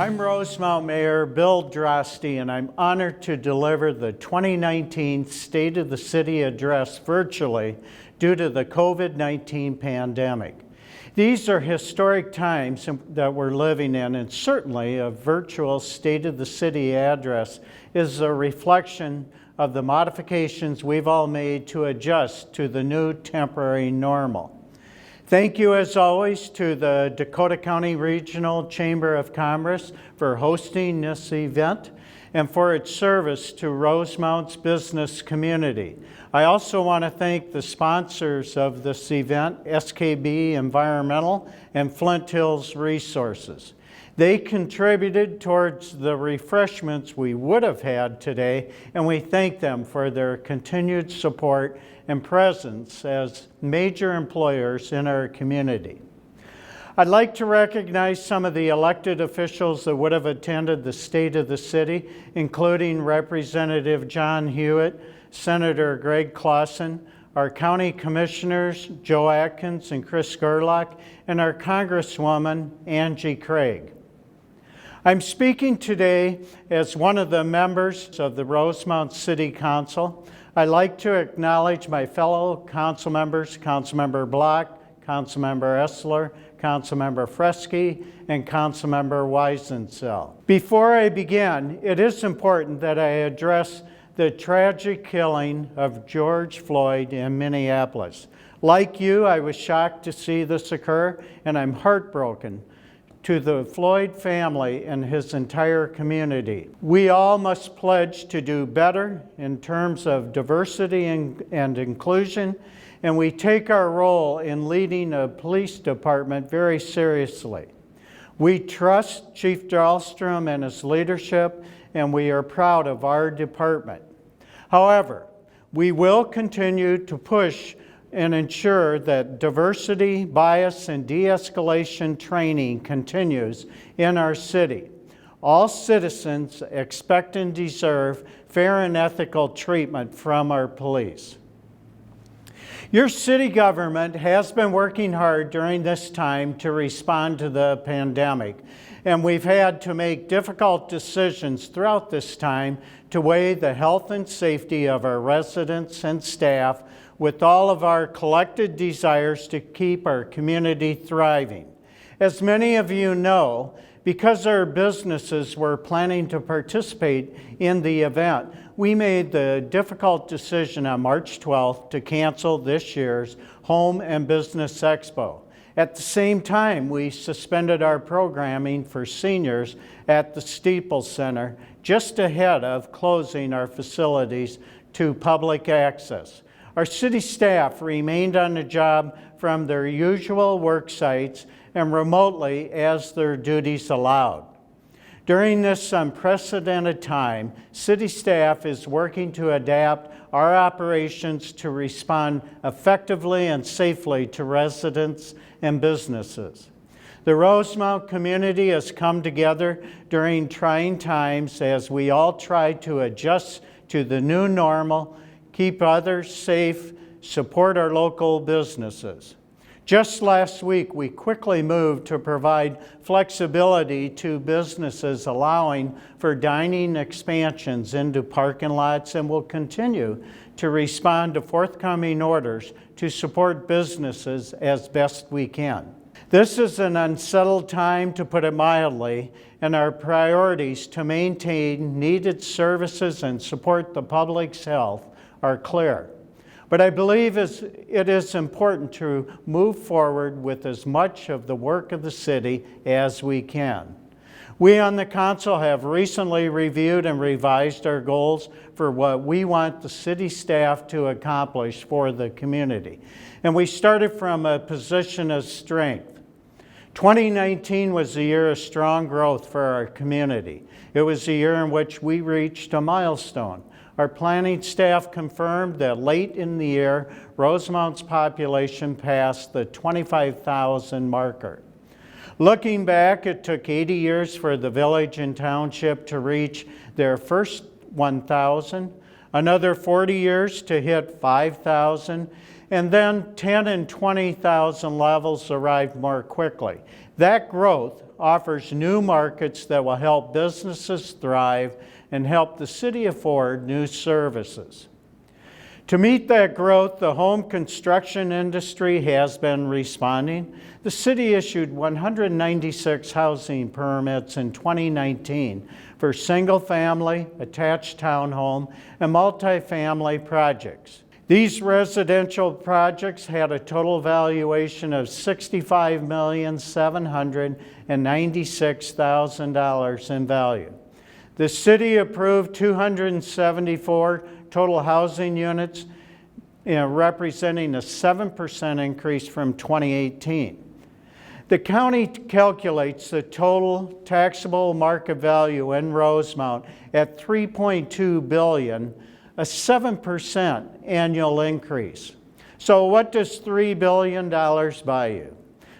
I'm Rosemount Mayor Bill Droste, and I'm honored to deliver the 2019 State of the City address virtually due to the COVID-19 pandemic. These are historic times that we're living in, and certainly a virtual State of the City address is a reflection of the modifications we've all made to adjust to the new temporary normal. Thank you, as always, to the Dakota County Regional Chamber of Commerce for hosting this event and for its service to Rosemount's business community. I also want to thank the sponsors of this event, SKB Environmental and Flint Hills Resources. They contributed towards the refreshments we would have had today, and we thank them for their continued support and presence as major employers in our community. I'd like to recognize some of the elected officials that would have attended the State of the City, including Representative John Hewitt, Senator Greg Clausen, our county commissioners, Joe Atkins and Chris Gerlach, and our Congresswoman, Angie Craig. I'm speaking today as one of the members of the Rosemount City Council. I'd like to acknowledge my fellow council members, Councilmember Block, Councilmember Essler, Councilmember Fresky, and Councilmember Weisensell. Before I begin, it is important that I address the tragic killing of George Floyd in Minneapolis. Like you, I was shocked to see this occur, and I'm heartbroken to the Floyd family and his entire community. We all must pledge to do better in terms of diversity and inclusion, and we take our role in leading a police department very seriously. We trust Chief Dahlstrom and his leadership, and we are proud of our department. However, we will continue to push and ensure that diversity, bias, and de-escalation training continues in our city. All citizens expect and deserve fair and ethical treatment from our police. Your city government has been working hard during this time to respond to the pandemic, and we've had to make difficult decisions throughout this time to weigh the health and safety of our residents and staff with all of our collected desires to keep our community thriving. As many of you know, because our businesses were planning to participate in the event, we made the difficult decision on March 12th to cancel this year's Home and Business Expo. At the same time, we suspended our programming for seniors at the Steeples Center just ahead of closing our facilities to public access. Our city staff remained on the job from their usual work sites and remotely as their duties allowed. During this unprecedented time, city staff is working to adapt our operations to respond effectively and safely to residents and businesses. The Rosemount community has come together during trying times as we all try to adjust to the new normal, keep others safe, support our local businesses. Just last week, we quickly moved to provide flexibility to businesses, allowing for dining expansions into parking lots, and will continue to respond to forthcoming orders to support businesses as best we can. This is an unsettled time, to put it mildly, and our priorities to maintain needed services and support the public's health are clear. But I believe it is important to move forward with as much of the work of the city as we can. We on the council have recently reviewed and revised our goals for what we want the city staff to accomplish for the community. And we started from a position of strength. 2019 was a year of strong growth for our community. It was a year in which we reached a milestone. Our planning staff confirmed that late in the year, Rosemount's population passed the 25,000 marker. Looking back, it took 80 years for the village and township to reach their first 1,000, another 40 years to hit 5,000, and then 10 and 20,000 levels arrived more quickly. That growth offers new markets that will help businesses thrive and help the city afford new services. To meet that growth, the home construction industry has been responding. The city issued 196 housing permits in 2019 for single-family, attached townhome, and multifamily projects. These residential projects had a total valuation of $65,796,000 in value. The city approved 274 total housing units, representing a 7% increase from 2018. The county calculates the total taxable market value in Rosemount at $3.2 billion, a 7% annual increase. So what does $3 billion buy you?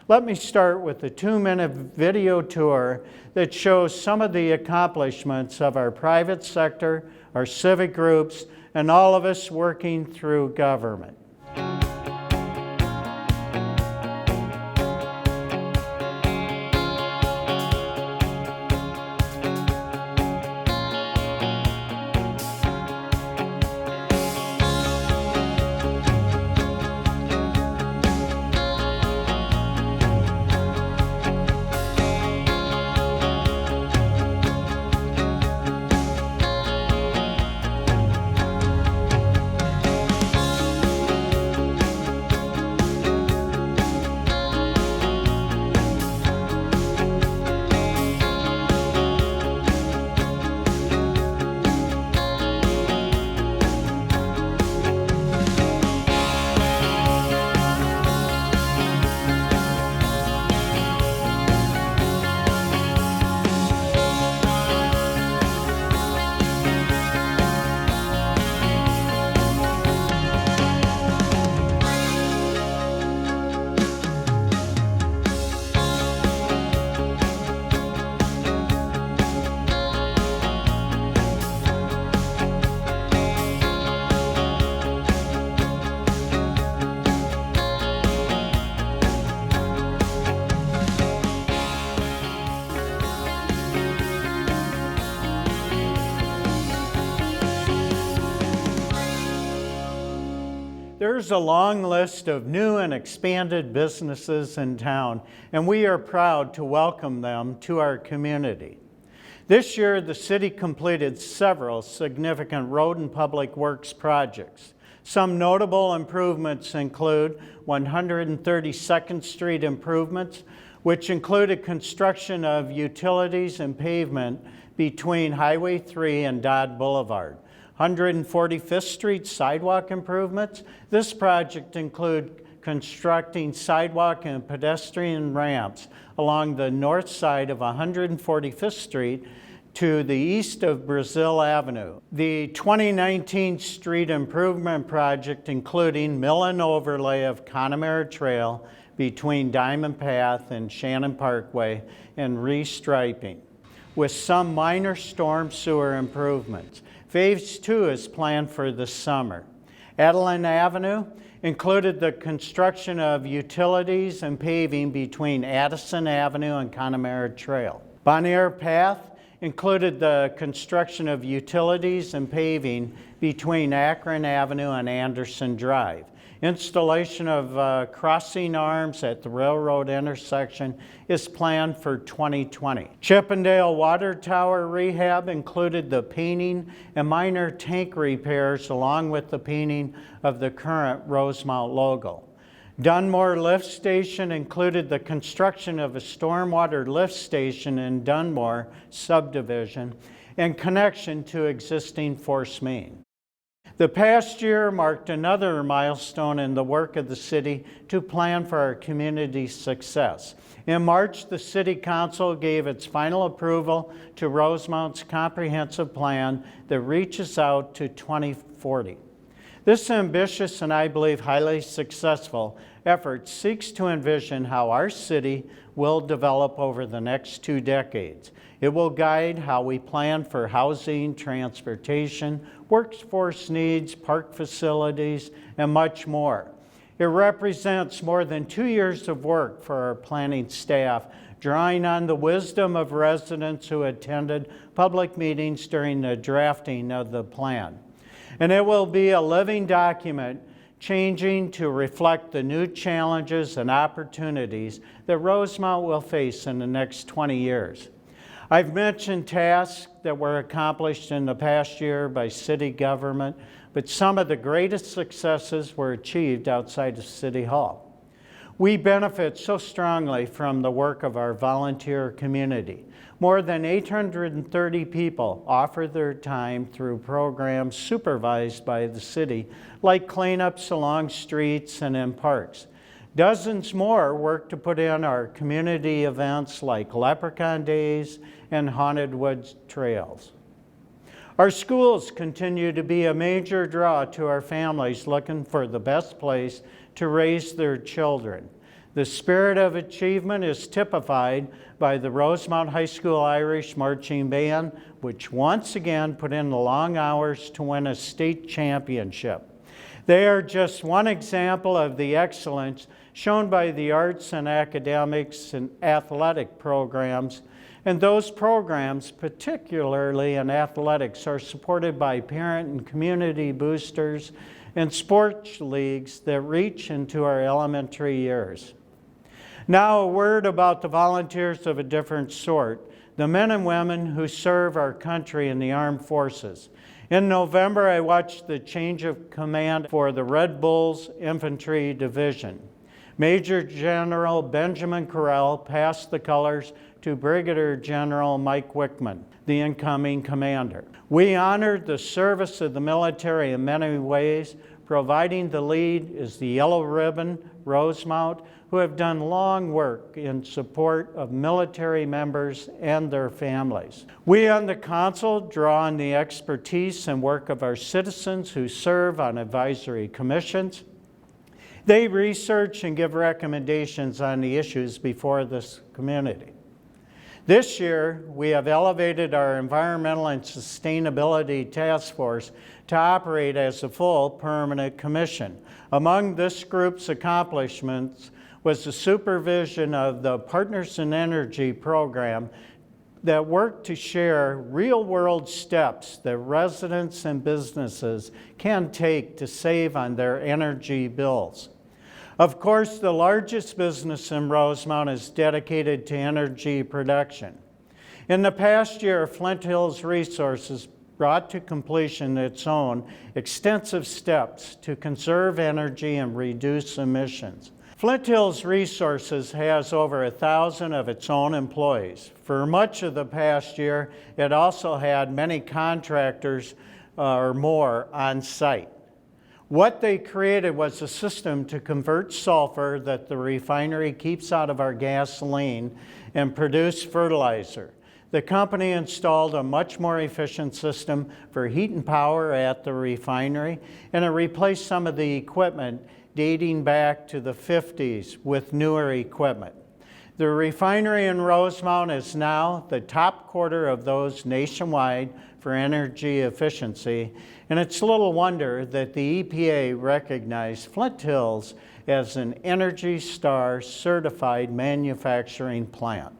Let me start with a 2-minute video tour that shows some of the accomplishments of our private sector, our civic groups, and all of us working through government. There's a long list of new and expanded businesses in town, and we are proud to welcome them to our community. This year, the city completed several significant road and public works projects. Some notable improvements include 132nd Street improvements, which included construction of utilities and pavement between Highway 3 and Dodd Boulevard. 145th Street sidewalk improvements. This project includes constructing sidewalk and pedestrian ramps along the north side of 145th Street to the east of Brazil Avenue. The 2019 street improvement project including mill and overlay of Connemara Trail between Diamond Path and Shannon Parkway and restriping, with some minor storm sewer improvements. Phase 2 is planned for this summer. Adeline Avenue included the construction of utilities and paving between Addison Avenue and Connemara Trail. Bonnier Path included the construction of utilities and paving between Akron Avenue and Anderson Drive. Installation of crossing arms at the railroad intersection is planned for 2020. Chippendale Water Tower rehab included the painting and minor tank repairs along with the painting of the current Rosemount logo. Dunmore Lift Station included the construction of a stormwater lift station in Dunmore subdivision and connection to existing force main. The past year marked another milestone in the work of the city to plan for our community's success. In March, the City Council gave its final approval to Rosemount's comprehensive plan that reaches out to 2040. This ambitious and I believe highly successful effort seeks to envision how our city will develop over the next 2 decades. It will guide how we plan for housing, transportation, workforce needs, park facilities, and much more. It represents more than 2 years of work for our planning staff, drawing on the wisdom of residents who attended public meetings during the drafting of the plan. And it will be a living document, changing to reflect the new challenges and opportunities that Rosemount will face in the next 20 years. I've mentioned tasks that were accomplished in the past year by city government, but some of the greatest successes were achieved outside of City Hall. We benefit so strongly from the work of our volunteer community. More than 830 people offer their time through programs supervised by the city, like cleanups along streets and in parks. Dozens more work to put in our community events like Leprechaun Days and Haunted Woods Trails. Our schools continue to be a major draw to our families looking for the best place to raise their children. The spirit of achievement is typified by the Rosemount High School Irish Marching Band, which once again put in the long hours to win a state championship. They are just one example of the excellence shown by the arts and academics and athletic programs. And those programs, particularly in athletics, are supported by parent and community boosters and sports leagues that reach into our elementary years. Now, a word about the volunteers of a different sort, the men and women who serve our country in the armed forces. In November, I watched the change of command for the Red Bulls Infantry Division. Major General Benjamin Correll passed the colors to Brigadier General Mike Wickman, the incoming commander. We honored the service of the military in many ways. Providing the lead is the Yellow Ribbon, Rosemount, who have done long work in support of military members and their families. We on the Council draw on the expertise and work of our citizens who serve on advisory commissions. They research and give recommendations on the issues before this community. This year, we have elevated our Environmental and Sustainability Task Force to operate as a full permanent commission. Among this group's accomplishments was the supervision of the Partners in Energy program that worked to share real-world steps that residents and businesses can take to save on their energy bills. Of course, the largest business in Rosemount is dedicated to energy production. In the past year, Flint Hills Resources brought to completion its own extensive steps to conserve energy and reduce emissions. Flint Hills Resources has over 1,000 of its own employees. For much of the past year, it also had many contractors or more on site. What they created was a system to convert sulfur that the refinery keeps out of our gasoline and produce fertilizer. The company installed a much more efficient system for heat and power at the refinery, and it replaced some of the equipment dating back to the 50s with newer equipment. The refinery in Rosemount is now the top quarter of those nationwide for energy efficiency, and it's little wonder that the EPA recognized Flint Hills as an Energy Star certified manufacturing plant.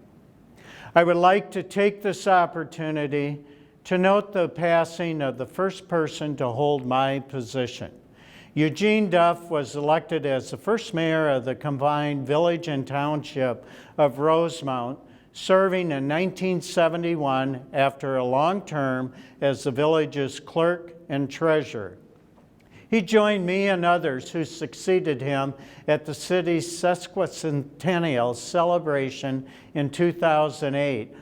I would like to take this opportunity to note the passing of the first person to hold my position. Eugene Duff was elected as the first mayor of the combined village and township of Rosemount, serving in 1971 after a long term as the village's clerk and treasurer. He joined me and others who succeeded him at the city's sesquicentennial celebration in 2008.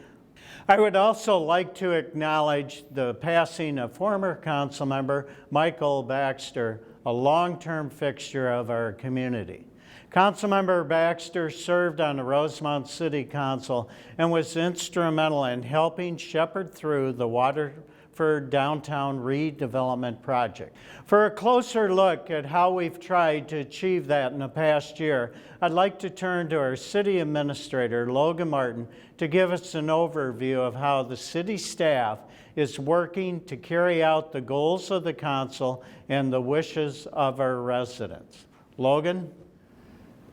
I would also like to acknowledge the passing of former council member Michael Baxter, a long-term fixture of our community. Councilmember Baxter served on the Rosemount City Council and was instrumental in helping shepherd through the Waterford Downtown Redevelopment Project. For a closer look at how we've tried to achieve that in the past year, I'd like to turn to our City Administrator, Logan Martin, to give us an overview of how the city staff is working to carry out the goals of the council and the wishes of our residents. Logan?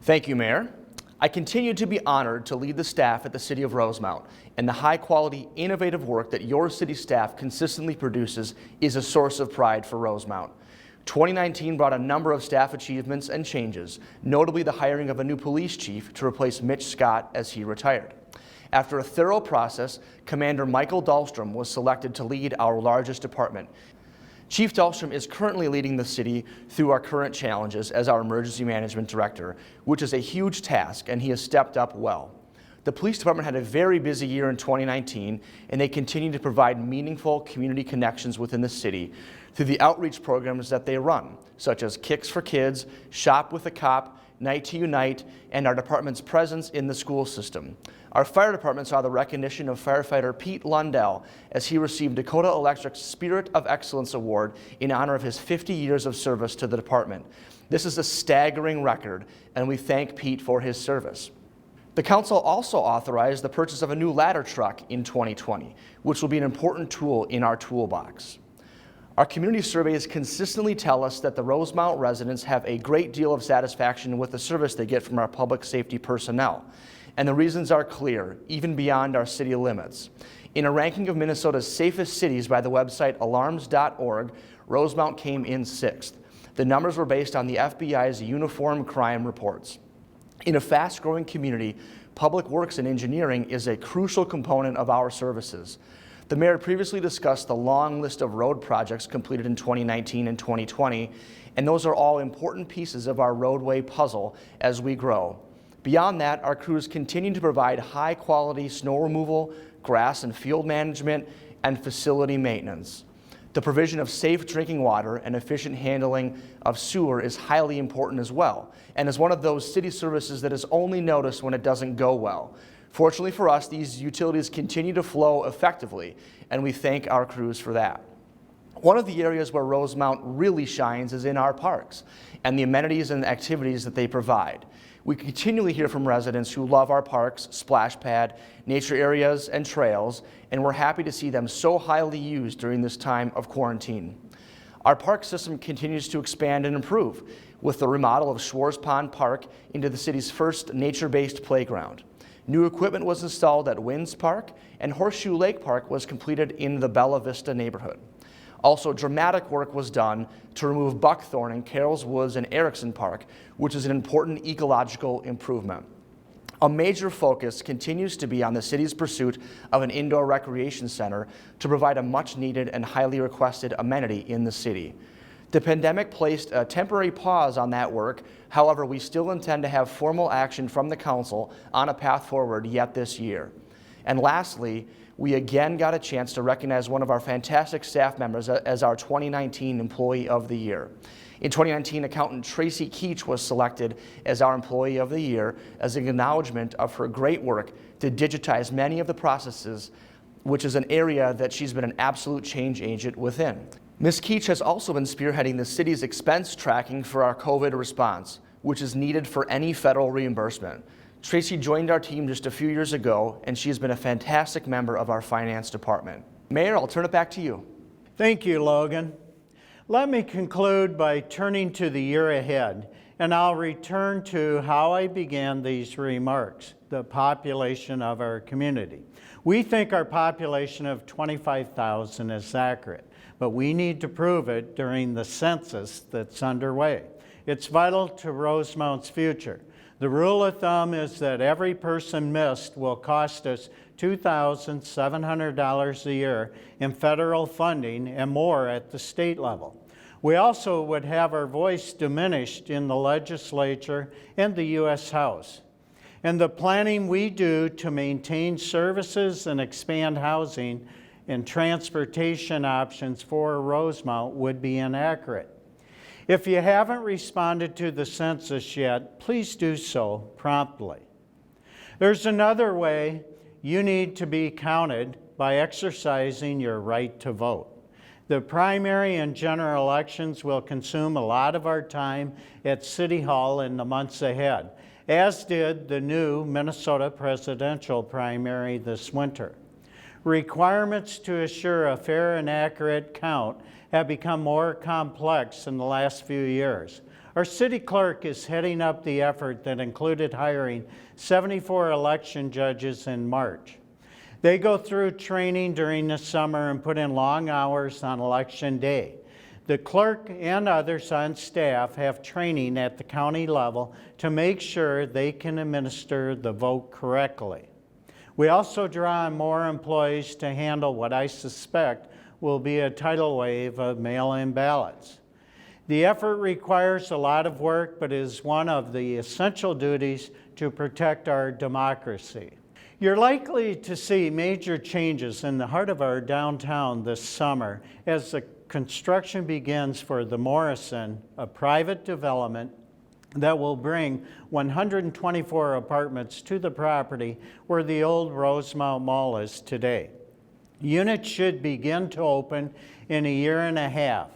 Thank you, Mayor. I continue to be honored to lead the staff at the City of Rosemount, and the high-quality, innovative work that your city staff consistently produces is a source of pride for Rosemount. 2019 brought a number of staff achievements and changes, notably the hiring of a new police chief to replace Mitch Scott as he retired. After a thorough process, Commander Michael Dahlstrom was selected to lead our largest department. Chief Dahlstrom is currently leading the city through our current challenges as our emergency management director, which is a huge task, and he has stepped up well. The police department had a very busy year in 2019, and they continue to provide meaningful community connections within the city through the outreach programs that they run, such as Kicks for Kids, Shop with a Cop, Night to Unite, and our department's presence in the school system. Our fire department saw the recognition of firefighter Pete Lundell as he received Dakota Electric's Spirit of Excellence Award in honor of his 50 years of service to the department. This is a staggering record, and we thank Pete for his service. The council also authorized the purchase of a new ladder truck in 2020, which will be an important tool in our toolbox. Our community surveys consistently tell us that the Rosemount residents have a great deal of satisfaction with the service they get from our public safety personnel. And the reasons are clear, even beyond our city limits. In a ranking of Minnesota's safest cities by the website alarms.org, Rosemount came in 6th. The numbers were based on the FBI's uniform crime reports. In a fast-growing community, public works and engineering is a crucial component of our services. The mayor previously discussed the long list of road projects completed in 2019 and 2020, and those are all important pieces of our roadway puzzle as we grow. Beyond that, our crews continue to provide high-quality snow removal, grass and field management, and facility maintenance. The provision of safe drinking water and efficient handling of sewer is highly important as well, and is one of those city services that is only noticed when it doesn't go well. Fortunately for us, these utilities continue to flow effectively, and we thank our crews for that. One of the areas where Rosemount really shines is in our parks and the amenities and activities that they provide. We continually hear from residents who love our parks, splash pad, nature areas, and trails, and we're happy to see them so highly used during this time of quarantine. Our park system continues to expand and improve with the remodel of Schwartz Pond Park into the city's first nature-based playground. New equipment was installed at Winds Park, and Horseshoe Lake Park was completed in the Bella Vista neighborhood. Also, dramatic work was done to remove buckthorn in Carroll's Woods and Erickson Park, which is an important ecological improvement. A major focus continues to be on the city's pursuit of an indoor recreation center to provide a much-needed and highly requested amenity in the city. The pandemic placed a temporary pause on that work. However, we still intend to have formal action from the council on a path forward yet this year. And lastly, we again got a chance to recognize one of our fantastic staff members as our 2019 Employee of the Year. In 2019, accountant Tracy Keach was selected as our Employee of the Year as an acknowledgement of her great work to digitize many of the processes, which is an area that she's been an absolute change agent within. Ms. Keach has also been spearheading the city's expense tracking for our COVID response, which is needed for any federal reimbursement. Tracy joined our team just a few years ago, and she has been a fantastic member of our finance department. Mayor, I'll turn it back to you. Thank you, Logan. Let me conclude by turning to the year ahead, and I'll return to how I began these remarks, the population of our community. We think our population of 25,000 is accurate, but we need to prove it during the census that's underway. It's vital to Rosemount's future. The rule of thumb is that every person missed will cost us $2,700 a year in federal funding and more at the state level. We also would have our voice diminished in the legislature and the U.S. House. And the planning we do to maintain services and expand housing and transportation options for Rosemount would be inaccurate. If you haven't responded to the census yet, please do so promptly. There's another way you need to be counted by exercising your right to vote. The primary and general elections will consume a lot of our time at City Hall in the months ahead, as did the new Minnesota presidential primary this winter. Requirements to assure a fair and accurate count have become more complex in the last few years. Our city clerk is heading up the effort that included hiring 74 election judges in March. They go through training during the summer and put in long hours on election day. The clerk and others on staff have training at the county level to make sure they can administer the vote correctly. We also draw on more employees to handle what I suspect will be a tidal wave of mail-in ballots. The effort requires a lot of work, but is one of the essential duties to protect our democracy. You're likely to see major changes in the heart of our downtown this summer as the construction begins for the Morrison, a private development that will bring 124 apartments to the property where the old Rosemount Mall is today. Units should begin to open in a year and a half.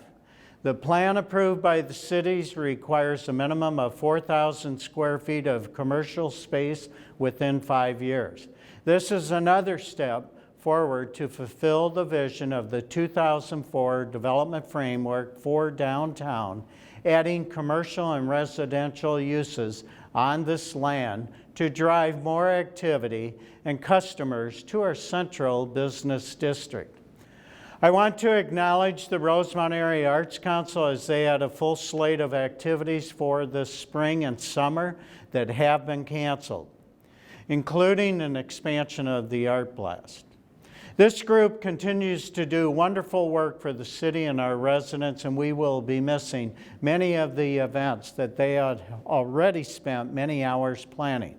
The plan approved by the cities requires a minimum of 4,000 square feet of commercial space within 5 years. This is another step forward to fulfill the vision of the 2004 Development Framework for downtown, adding commercial and residential uses on this land to drive more activity and customers to our central business district. I want to acknowledge the Rosemount Area Arts Council as they had a full slate of activities for this spring and summer that have been canceled, including an expansion of the Art Blast. This group continues to do wonderful work for the city and our residents, and we will be missing many of the events that they had already spent many hours planning.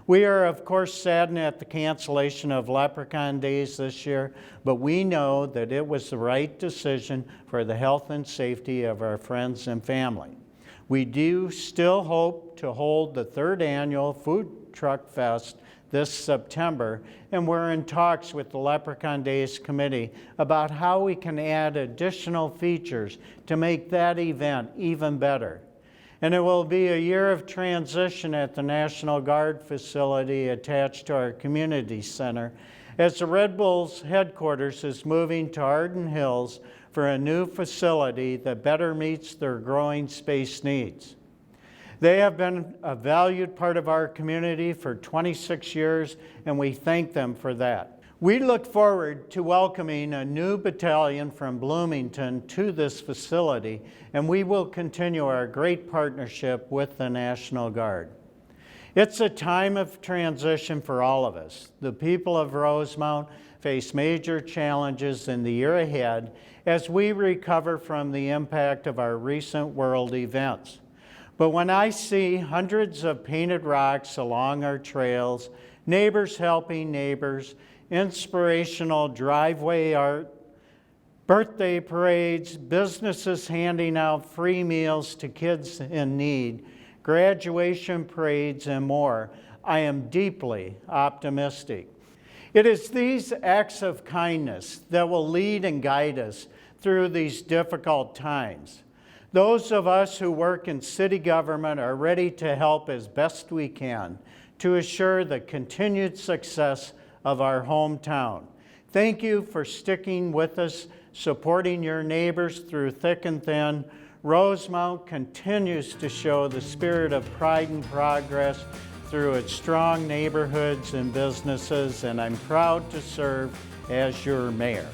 We are, of course, saddened at the cancellation of Leprechaun Days this year, but we know that it was the right decision for the health and safety of our friends and family. We do still hope to hold the 3rd annual Food Truck Fest this September, and we're in talks with the Leprechaun Days Committee about how we can add additional features to make that event even better. And it will be a year of transition at the National Guard facility attached to our community center, as the Red Bulls headquarters is moving to Arden Hills for a new facility that better meets their growing space needs. They have been a valued part of our community for 26 years, and we thank them for that. We look forward to welcoming a new battalion from Bloomington to this facility, and we will continue our great partnership with the National Guard. It's a time of transition for all of us. The people of Rosemount face major challenges in the year ahead as we recover from the impact of our recent world events. But when I see hundreds of painted rocks along our trails, neighbors helping neighbors, inspirational driveway art, birthday parades, businesses handing out free meals to kids in need, graduation parades, and more, I am deeply optimistic. It is these acts of kindness that will lead and guide us through these difficult times. Those of us who work in city government are ready to help as best we can to assure the continued success of our hometown. Thank you for sticking with us, supporting your neighbors through thick and thin. Rosemount continues to show the spirit of pride and progress through its strong neighborhoods and businesses, and I'm proud to serve as your mayor.